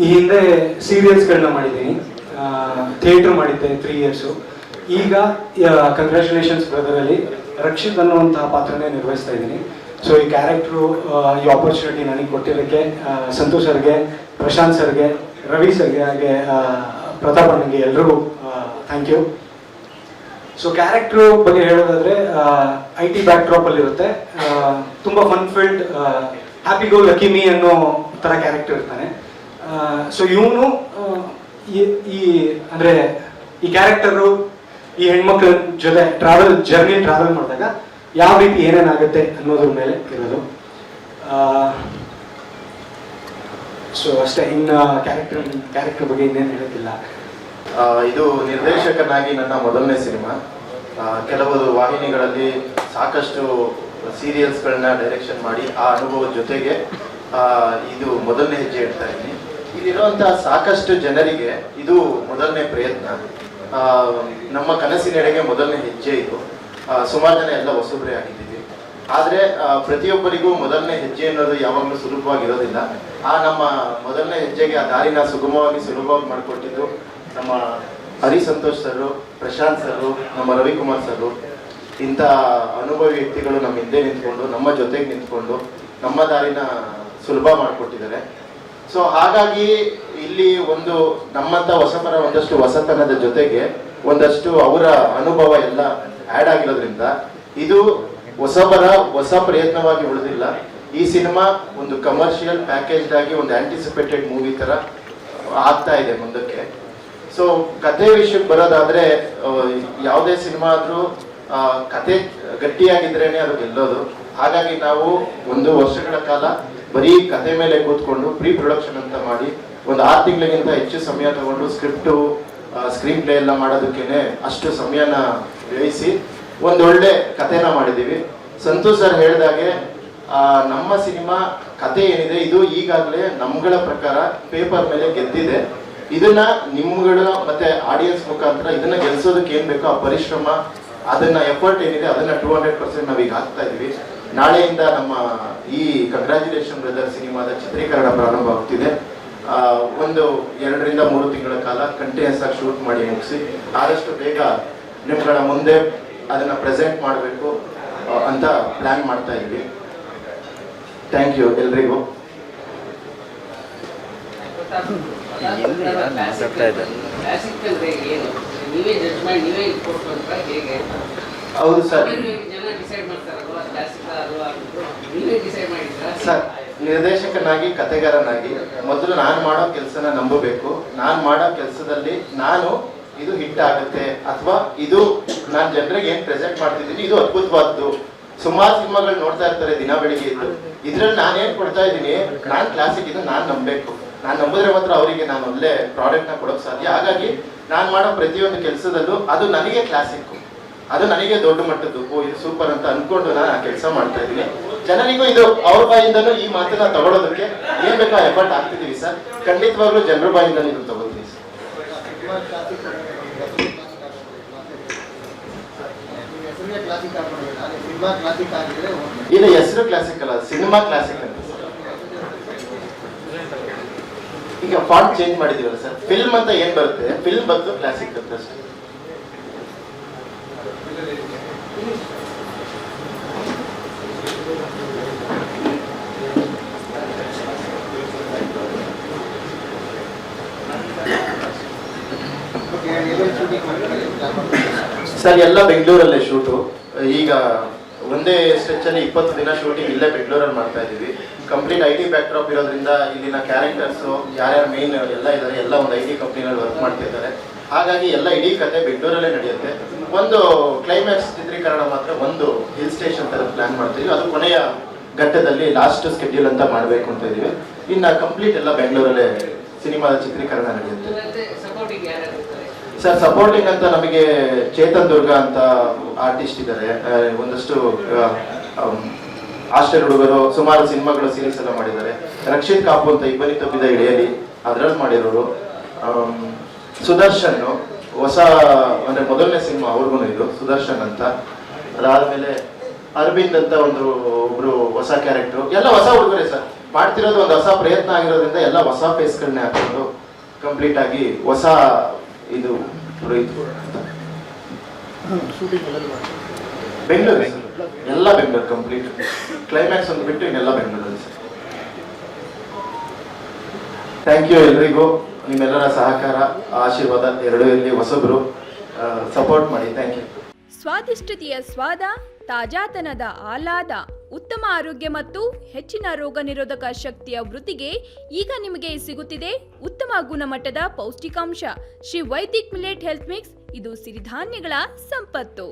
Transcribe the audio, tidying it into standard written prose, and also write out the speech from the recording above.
ಈ ಹಿಂದೆ ಸೀರಿಯಲ್ಸ್ಗಳನ್ನ ಮಾಡಿದ್ದೀನಿ, ಥಿಯೇಟ್ರ್ ಮಾಡಿದ್ದೆ 3 ಇಯರ್ಸು. ಈಗ ಕಂಗ್ರ್ಯಾಚುಲೇಷನ್ಸ್ ಬ್ರದರಲ್ಲಿ ರಕ್ಷಿತ್ ಅನ್ನುವಂತಹ ಪಾತ್ರನೇ ನಿರ್ವಹಿಸ್ತಾ ಇದ್ದೀನಿ. ಸೊ ಈ ಕ್ಯಾರೆಕ್ಟ್ರು, ಈ ಆಪರ್ಚುನಿಟಿ ನನಗೆ ಕೊಟ್ಟಿದ್ದಕ್ಕೆ ಸಂತೋಷ್ ಸರ್ಗೆ, ಪ್ರಶಾಂತ್ ಸರ್ಗೆ, ರವಿ ಸರ್ಗೆ, ಹಾಗೆ ಪ್ರತಾಪ್ ಅಣ್ಣಂಗೆ ಎಲ್ರಿಗೂ ಥ್ಯಾಂಕ್ ಯು. ಸೊ ಕ್ಯಾರೆಕ್ಟ್ರು ಬಗ್ಗೆ ಹೇಳೋದಾದರೆ IT ಬ್ಯಾಕ್ಡ್ರಾಪಲ್ಲಿ ಇರುತ್ತೆ. ತುಂಬ ಫನ್ ಫೀಲ್ಡ್, ಹ್ಯಾಪಿ ಗೋ ಲಕ್ಕಿ ಮೀ ಅನ್ನೋ ಥರ ಕ್ಯಾರೆಕ್ಟರ್ ಇರ್ತಾನೆ. ಸೊ ಇವನು ಈ ಅಂದರೆ ಈ ಕ್ಯಾರೆಕ್ಟರು ಈ ಹೆಣ್ಮಕ್ಳ ಜೊತೆ ಜರ್ನಿ ಟ್ರಾವೆಲ್ ಮಾಡಿದಾಗ ಯಾವ ರೀತಿ ಏನೇನಾಗುತ್ತೆ ಅನ್ನೋದ್ರ ಮೇಲೆ ಇರೋದು. ಸೊ ಅಷ್ಟೇ, ಇನ್ನು ಕ್ಯಾರೆಕ್ಟರ್ ಬಗ್ಗೆ ಇನ್ನೇನು ಹೇಳೋಕ್ಕಿಲ್ಲ. ಇದು ನಿರ್ದೇಶಕನಾಗಿ ನನ್ನ ಮೊದಲನೇ ಸಿನಿಮಾ. ಕೆಲವು ವಾಹಿನಿಗಳಲ್ಲಿ ಸಾಕಷ್ಟು ಸೀರಿಯಲ್ಸ್ಗಳನ್ನ ಡೈರೆಕ್ಷನ್ ಮಾಡಿ ಆ ಅನುಭವದ ಜೊತೆಗೆ ಇದು ಮೊದಲನೇ ಹೆಜ್ಜೆ ಇಡ್ತಾ ಇದ್ದೀನಿ. ಇಲ್ಲಿರುವಂತಹ ಸಾಕಷ್ಟು ಜನರಿಗೆ ಇದು ಮೊದಲನೇ ಪ್ರಯತ್ನ, ನಮ್ಮ ಕನಸಿನೆಡೆಗೆ ಮೊದಲನೇ ಹೆಜ್ಜೆ ಇದು. ಸುಮಾರು ಜನ ಎಲ್ಲ ಹೊಸಬ್ರೇ ಆಗಿದ್ದೀವಿ, ಆದರೆ ಪ್ರತಿಯೊಬ್ಬರಿಗೂ ಮೊದಲನೇ ಹೆಜ್ಜೆ ಅನ್ನೋದು ಯಾವಾಗಲೂ ಸುಲಭವಾಗಿರೋದಿಲ್ಲ. ನಮ್ಮ ಮೊದಲನೇ ಹೆಜ್ಜೆಗೆ ಆ ದಾರಿನ ಸುಲಭವಾಗಿ ಮಾಡಿಕೊಟ್ಟಿದ್ದು ನಮ್ಮ ಹರಿ ಸಂತೋಷ್ ಸರ್, ಪ್ರಶಾಂತ್ ಸರ್, ನಮ್ಮ ರವಿಕುಮಾರ್ ಸರ್. ಇಂಥ ಅನುಭವಿ ವ್ಯಕ್ತಿಗಳು ನಮ್ಮ ಹಿಂದೆ ನಿಂತ್ಕೊಂಡು, ನಮ್ಮ ಜೊತೆಗೆ ನಿಂತ್ಕೊಂಡು ನಮ್ಮ ದಾರಿನ ಸುಲಭ ಮಾಡಿಕೊಟ್ಟಿದ್ದಾರೆ. ಸೊ ಹಾಗಾಗಿ ಇಲ್ಲಿ ಒಂದು ನಮ್ಮಂಥ ಹೊಸಬರ ಒಂದಷ್ಟು ಹೊಸತನದ ಜೊತೆಗೆ ಒಂದಷ್ಟು ಅವರ ಅನುಭವ ಎಲ್ಲ ಆ್ಯಡ್ ಆಗಿರೋದ್ರಿಂದ ಇದು ಹೊಸಬರ ಹೊಸ ಪ್ರಯತ್ನವಾಗಿ ಉಳಿದಿಲ್ಲ. ಈ ಸಿನಿಮಾ ಒಂದು ಕಮರ್ಷಿಯಲ್ ಪ್ಯಾಕೇಜ್ಡ್ ಆಗಿ ಒಂದು ಆಂಟಿಸಿಪೇಟೆಡ್ ಮೂವಿ ಥರ ಆಗ್ತಾ ಇದೆ ಮುಂದಕ್ಕೆ. ಸೊ ಕತೆ ವಿಷಯಕ್ಕೆ ಬರೋದಾದ್ರೆ, ಯಾವುದೇ ಸಿನಿಮಾ ಆದರೂ ಕತೆ ಗಟ್ಟಿಯಾಗಿದ್ರೇನೆ ಅದು ಗೆಲ್ಲೋದು. ಹಾಗಾಗಿ ನಾವು 1 ವರ್ಷಗಳ ಕಾಲ ಬರೀ ಕತೆ ಮೇಲೆ ಕೂತ್ಕೊಂಡು ಪ್ರೀ ಪ್ರೊಡಕ್ಷನ್ ಅಂತ ಮಾಡಿ ಒಂದು 6 ತಿಂಗಳಿಗಿಂತ ಹೆಚ್ಚು ಸಮಯ ತಗೊಂಡು ಸ್ಕ್ರಿಪ್ಟು, ಸ್ಕ್ರೀನ್ ಪ್ಲೇ ಎಲ್ಲ ಮಾಡೋದಕ್ಕೇನೆ ಅಷ್ಟು ಸಮಯನ ವ್ಯಯಿಸಿ ಒಂದೊಳ್ಳೆ ಕಥೆನ ಮಾಡಿದ್ದೀವಿ. ಸಂತೋಷ್ ಸರ್ ಹೇಳಿದಾಗೆ ನಮ್ಮ ಸಿನಿಮಾ ಕತೆ ಏನಿದೆ ಇದು ಈಗಾಗಲೇ ನಮ್ಗಳ ಪ್ರಕಾರ ಪೇಪರ್ ಮೇಲೆ ಗೆದ್ದಿದೆ. ಇದನ್ನ ನಿಮ್ಗಳ ಮತ್ತೆ ಆಡಿಯನ್ಸ್ ಮುಖಾಂತರ ಇದನ್ನ ಗೆಲ್ಸೋದಕ್ಕೆ ಏನ್ ಬೇಕೋ ಆ ಪರಿಶ್ರಮ, ಅದನ್ನ ಎಫರ್ಟ್ ಏನಿದೆ ಅದನ್ನ 200% ನಾವೀಗ ಹಾಕ್ತಾ ಇದೀವಿ. ನಾಳೆಯಿಂದ ನಮ್ಮ ಈ ಕಂಗ್ರ್ಯಾಚುಲೇಷನ್ ಬ್ರದರ್ ಸಿನಿಮಾದ ಚಿತ್ರೀಕರಣ ಪ್ರಾರಂಭ ಆಗ್ತಿದೆ. ಒಂದು 2 ರಿಂದ 3 ತಿಂಗಳ ಕಾಲ ಕಂಟಿನ್ಯೂಸ್ ಆಗಿ ಶೂಟ್ ಮಾಡಿ ಮುಗಿಸಿ ಆದಷ್ಟು ಬೇಗ ನಿಮ್ಗಳ ಮುಂದೆ ಅದನ್ನ ಪ್ರೆಸೆಂಟ್ ಮಾಡಬೇಕು ಅಂತ ಪ್ಲಾನ್ ಮಾಡ್ತಾ ಇದ್ವಿ. ಥ್ಯಾಂಕ್ ಯು ಎಲ್ರಿಗೂ. ಹೌದು ಸರ್. ಸರ್, ನಿರ್ದೇಶಕನಾಗಿ ಕತೆಗಾರನಾಗಿ ಮೊದಲು ನಾನು ಮಾಡೋ ಕೆಲಸನ ನಂಬಬೇಕು. ನಾನು ಮಾಡೋ ಕೆಲಸದಲ್ಲಿ ನಾನು ಇದು ಹಿಟ್ ಆಗುತ್ತೆ ಅಥವಾ ಇದು ನಾನು ಜನರಿಗೆ ಏನ್ ಪ್ರೆಸೆಂಟ್ ಮಾಡ್ತಿದ್ದೀನಿ ಇದು ಅದ್ಭುತವಾದ್ದು. ಸುಮಾರು ಸಿನಿಮಾಗಳು ನೋಡ್ತಾ ಇರ್ತಾರೆ ದಿನ ಬೆಳಿಗ್ಗೆ ಇದ್ದು, ಇದ್ರಲ್ಲಿ ನಾನೇನ್ ಕೊಡ್ತಾ ಇದ್ದೀನಿ, ನಾನು ಕ್ಲಾಸಿಕ್ ಇದು ನಾನು ನಂಬಬೇಕು. ನಾನು ನಂಬಿದ್ರೆ ಮಾತ್ರ ಅವರಿಗೆ ನಾನು ಒಳ್ಳೆ ಪ್ರಾಡಕ್ಟ್ ನ ಕೊಡೋಕೆ ಸಾಧ್ಯ. ಹಾಗಾಗಿ ನಾನು ಮಾಡೋ ಪ್ರತಿಯೊಂದು ಕೆಲಸದಲ್ಲೂ ಅದು ನನಗೆ ಕ್ಲಾಸಿಕ್, ಅದು ನನಗೆ ದೊಡ್ಡ ಮಟ್ಟದ್ದು, ಇದು ಸೂಪರ್ ಅಂತ ಅನ್ಕೊಂಡು ನಾನು ಆ ಕೆಲಸ ಮಾಡ್ತಾ ಇದ್ದೀನಿ. ಜನರಿಗೂ ಇದು ಅವ್ರ ಬಾಯಿಂದನೂ ಈ ಮಾತನ್ನ ತಗೊಳ್ಳೋದಕ್ಕೆ ಏನ್ ಬೇಕೋ ಎಫರ್ಟ್ ಆಗ್ತಿದೀವಿ ಸರ್. ಖಂಡಿತವಾಗ್ಲೂ ಜನರ ಬಾಯಿಂದ ಇದು ತಗೋತೀವಿ ಸರ್. ಇಲ್ಲ, ಹೆಸರು ಕ್ಲಾಸಿಕ್ ಅಲ್ಲ, ಸಿನಿಮಾ ಕ್ಲಾಸಿಕ್ ಅಂತ. ಈಗ ಫಾಂಟ್ ಚೇಂಜ್ ಮಾಡಿದೀವಲ್ಲ ಸರ್, ಫಿಲ್ಮ್ ಅಂತ ಏನ್ ಬರುತ್ತೆ, ಫಿಲ್ಮ್ ಬಂದು ಕ್ಲಾಸಿಕ್ ಅಂತ ಅಷ್ಟೇ. ಸರ್, ಎಲ್ಲ ಬೆಂಗಳೂರಲ್ಲೇ ಶೂಟು. ಈಗ ಒಂದೇ ಸ್ಟ್ರೆಚ್ ಅಲ್ಲಿ 20 ದಿನ ಶೂಟಿಂಗ್ ಇಲ್ಲೇ ಬೆಂಗಳೂರಲ್ಲಿ ಮಾಡ್ತಾ ಇದೀವಿ. ಕಂಪ್ಲೀಟ್ IT ಬ್ಯಾಕ್ಡ್ರಾಪ್ ಇರೋದ್ರಿಂದ ಇಲ್ಲಿನ ಕ್ಯಾರೆಕ್ಟರ್ಸು ಯಾರ್ಯಾರು ಮೇನ್ ಎಲ್ಲ ಇದ್ದಾರೆ, ಎಲ್ಲ ಒಂದು IT ಕಂಪ್ನಿನಲ್ಲಿ ವರ್ಕ್ ಮಾಡ್ತಿದ್ದಾರೆ. ಹಾಗಾಗಿ ಎಲ್ಲ ಇಡೀ ಕತೆ ಬೆಂಗಳೂರಲ್ಲೇ ನಡೆಯುತ್ತೆ. ಒಂದು ಕ್ಲೈಮ್ಯಾಕ್ಸ್ ಚಿತ್ರೀಕರಣ ಮಾತ್ರ ಒಂದು ಹಿಲ್ ಸ್ಟೇಷನ್ ತರ ಪ್ಲಾನ್ ಮಾಡ್ತಿದ್ವಿ. ಅದು ಕೊನೆಯ ಘಟ್ಟದಲ್ಲಿ ಲಾಸ್ಟ್ ಸ್ಕೆಡ್ಯೂಲ್ ಅಂತ ಮಾಡಬೇಕು ಅಂತ ಇದೀವಿ. ಇನ್ನು ಕಂಪ್ಲೀಟ್ ಎಲ್ಲ ಬೆಂಗಳೂರಲ್ಲೇ ಸಿನಿಮಾದ ಚಿತ್ರೀಕರಣ ನಡೆಯುತ್ತೆ. ಸರ್, ಸಪೋರ್ಟಿಂಗ್ ಅಂತ ನಮಗೆ ಚೇತನ್ ದುರ್ಗ ಅಂತ ಆರ್ಟಿಸ್ಟ್ ಇದ್ದಾರೆ. ಒಂದಷ್ಟು ಹಾಸ್ಟೆಲ್ ಹುಡುಗರು ಸುಮಾರು ಸಿನಿಮಾಗಳು ಸೀರೀಸ್ ಎಲ್ಲ ಮಾಡಿದ್ದಾರೆ. ರಕ್ಷಿತ್ ಕಾಪು ಅಂತ ಇಬ್ಬನಿ ತಪ್ಪಿದ ಇಳಿಯಲಿ ಅದ್ರಲ್ಲಿ ಮಾಡಿರೋರು. ಸುದರ್ಶನ್ ಹೊಸ ಅಂದ್ರೆ ಮೊದಲನೇ ಸಿನಿಮಾ ಅವ್ರಿಗೂ ಇದು ಸುದರ್ಶನ್ ಅಂತ. ಅದಾದ್ಮೇಲೆ ಅರವಿಂದ್ ಅಂತ ಒಬ್ರು ಹೊಸ ಕ್ಯಾರೆಕ್ಟರ್, ಎಲ್ಲ ಹೊಸ ಹುಡುಗರೇ ಸರ್. ಮಾಡ್ತಿರೋದು ಒಂದು ಹೊಸ ಪ್ರಯತ್ನ ಆಗಿರೋದ್ರಿಂದ ಎಲ್ಲ ಹೊಸ ಫೇಸ್ಗಳನ್ನೇ ಹಾಕೊಂಡು ಕಂಪ್ಲೀಟ್ ಆಗಿ ಹೊಸ ಇದು ಇದು ಬೆಂಗಳೂರು ಎಲ್ಲ ಬೆಂಗಳೂರು ಕಂಪ್ಲೀಟ್ ಕ್ಲೈಮ್ಯಾಕ್ಸ್ ಒಂದು ಬಿಟ್ಟು ಇನ್ನೆಲ್ಲ ಬೆಂಗಳೂರಲ್ಲಿ ಸರ್. ಥ್ಯಾಂಕ್ ಯು ಎಲ್ರಿಗೂ, ನಿಮ್ಮೆಲ್ಲರ ಸಹಕಾರ ಆಶೀರ್ವಾದ ಎರಡೂ ಇಲ್ಲಿ ಹೊಸಬ್ರು ಸಪೋರ್ಟ್ ಮಾಡಿ. Thank you. ಸ್ವಾದಿಷ್ಟತೆಯ ಸ್ವಾದ, ತಾಜಾತನದ ಆಹ್ಲಾದ, ಉತ್ತಮ ಆರೋಗ್ಯ ಮತ್ತು ಹೆಚ್ಚಿನ ರೋಗ ನಿರೋಧಕ ಶಕ್ತಿಯ ವೃದ್ಧಿಗೆ ಈಗ ನಿಮಗೆ ಸಿಗುತ್ತಿದೆ ಉತ್ತಮ ಗುಣಮಟ್ಟದ ಪೌಷ್ಟಿಕಾಂಶ Shri Vaidik millet health mix. ಇದು ಸಿರಿಧಾನ್ಯಗಳ ಸಂಪತ್ತು.